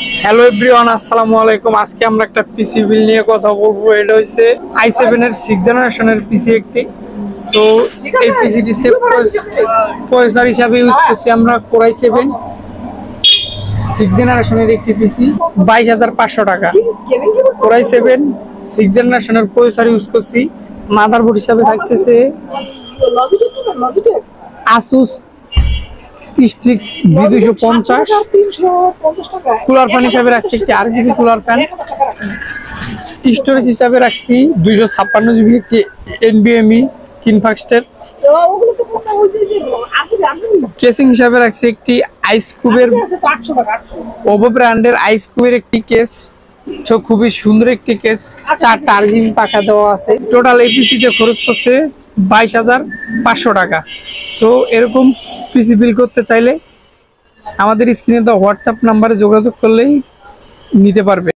Hello everyone, আসসালামু আলাইকুম। আজকে আমরা একটা পিসি বিল নিয়ে কথা বলবো। এটা হচ্ছে i7 এর 6 জেনারেশনের পিসি একটি। সো এই পিসিটিতে প্রসেসর হিসাবে ইউজ করছি আমরা Core i7 6 জেনারেশনের একটি পিসি, 22,500 টাকা। Core i7 6 জেনারেশনের প্রসেসর ইউজ করছি। মাদারবোর্ড হিসাবে থাকতেছে Asus Strix B250। Cooler fan হিসাবে রাখছি একটি RGB কুলার ফ্যান। স্টোরেজ হিসাবে রাখছি 256 জিবি একটি NVMe কিনফাক্সটের। কেসিং হিসাবে রাখছি একটি আইসকুবের ওভো ব্র্যান্ডের আইসকুবের একটি কেস। তো খুবই সুন্দর একটি কেস, 4টা RGB পাখা দেওয়া আছে। টোটাল এই পিসিতে খরচ পড়ছে 22,500 টাকা। তো এরকম পিসি বিল করতে চাইলে আমাদের স্ক্রিনে দেওয়া হোয়াটসঅ্যাপ নাম্বারে যোগাযোগ করলেই নিতে পারবে।